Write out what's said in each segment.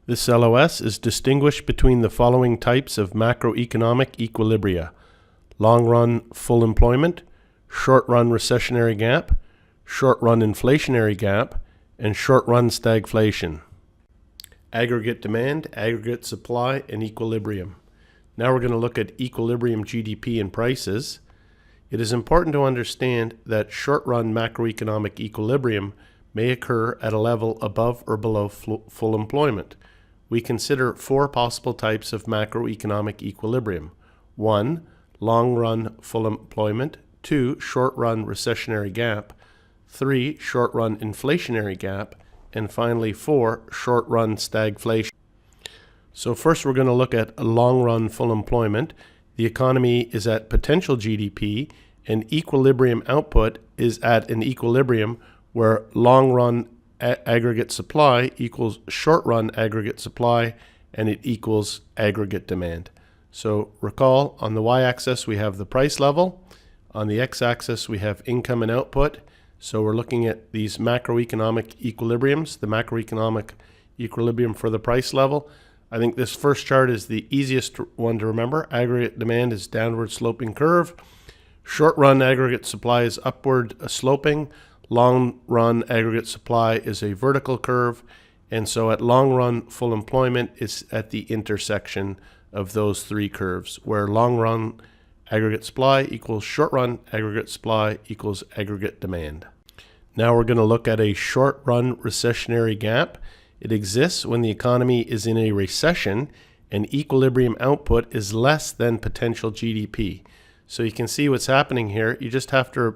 This LOS is distinguished between the following types of macroeconomic equilibria: long-run full employment, short-run recessionary gap, short-run inflationary gap, and short-run stagflation. Aggregate demand, aggregate supply, and equilibrium. Now we're going to look at equilibrium GDP and prices. It is important to understand that short-run macroeconomic equilibrium may occur at a level above or below full employment. We consider four possible types of macroeconomic equilibrium. 1. Long-run full employment. 2. Short-run recessionary gap. 3. Short-run inflationary gap. And finally, 4. Short-run stagflation. So first we're going to look at long-run full employment. The economy is at potential GDP, and equilibrium output is at an equilibrium where long-run aggregate supply equals short-run aggregate supply, and it equals aggregate demand. So recall, on the y-axis we have the price level, on the x-axis we have income and output. So we're looking at these macroeconomic equilibriums, the macroeconomic equilibrium for the price level. I think this first chart is the easiest one to remember. Aggregate demand is downward sloping curve. Short-run aggregate supply is upward sloping. Long-run aggregate supply is a vertical curve, and so at long-run full employment is at the intersection of those three curves, where long-run aggregate supply equals short-run aggregate supply equals aggregate demand. Now we're going to look at a short-run recessionary gap. It exists when the economy is in a recession and equilibrium output is less than potential GDP. So you can see what's happening here. You just have to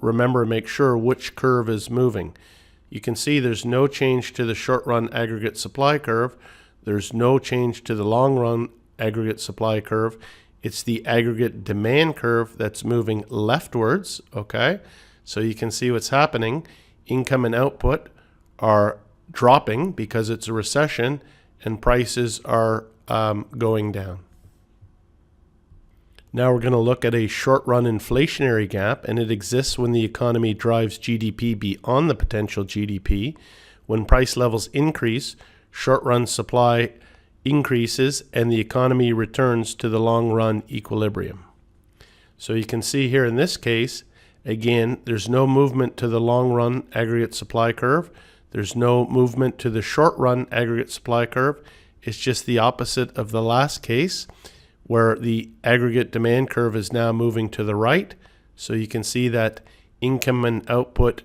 remember and make sure which curve is moving. You can see there's no change to the short-run aggregate supply curve. There's no change to the long-run aggregate supply curve. It's the aggregate demand curve that's moving leftwards, okay? So you can see what's happening. Income and output are dropping because it's a recession, and prices are going down. Now we're going to look at a short-run inflationary gap, and it exists when the economy drives GDP beyond the potential GDP. When price levels increase, short-run supply increases, and the economy returns to the long-run equilibrium. So you can see here in this case, again, there's no movement to the long-run aggregate supply curve. There's no movement to the short-run aggregate supply curve. It's just the opposite of the last case, where the aggregate demand curve is now moving to the right. So you can see that income and output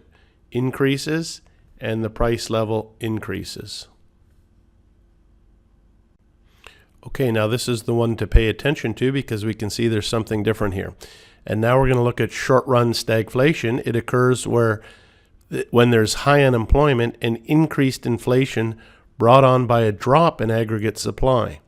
increases and the price level increases. Okay, now this is the one to pay attention to because we can see there's something different here. And now we're going to look at short-run stagflation. It occurs when there's high unemployment and increased inflation brought on by a drop in aggregate supply.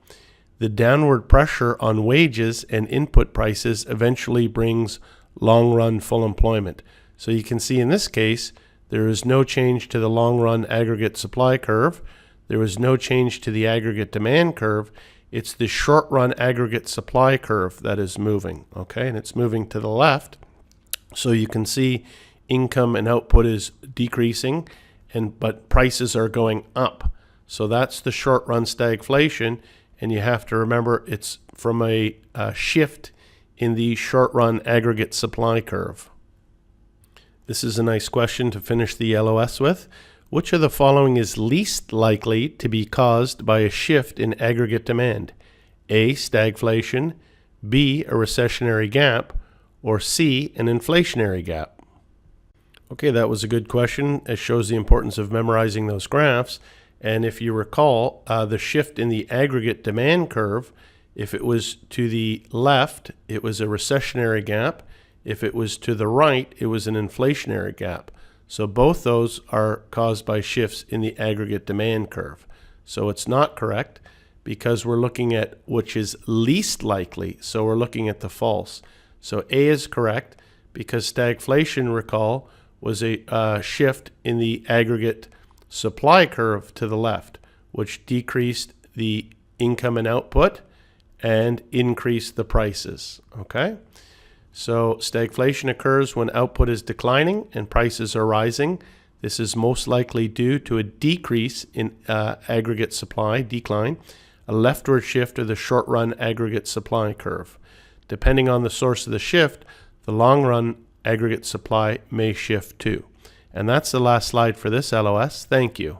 The downward pressure on wages and input prices eventually brings long-run full employment. So you can see in this case, there is no change to the long-run aggregate supply curve. There is no change to the aggregate demand curve. It's the short-run aggregate supply curve that is moving, okay? And it's moving to the left. So you can see income and output is decreasing, but prices are going up. So that's the short-run stagflation. And you have to remember it's from a shift in the short-run aggregate supply curve. This is a nice question to finish the LOS with. Which of the following is least likely to be caused by a shift in aggregate demand? A. Stagflation, B. A recessionary gap, or C. An inflationary gap? Okay, that was a good question. It shows the importance of memorizing those graphs. And if you recall, the shift in the aggregate demand curve, if it was to the left, it was a recessionary gap. If it was to the right, it was an inflationary gap. So both those are caused by shifts in the aggregate demand curve. So it's not correct because we're looking at which is least likely. So we're looking at the false. So A is correct because stagflation, recall, was a shift in the aggregate supply curve to the left, which decreased the income and output and increased the prices, okay? So stagflation occurs when output is declining and prices are rising. This is most likely due to a decrease in aggregate supply, decline, a leftward shift of the short-run aggregate supply curve. Depending on the source of the shift, the long-run aggregate supply may shift too. And that's the last slide for this LOS. Thank you.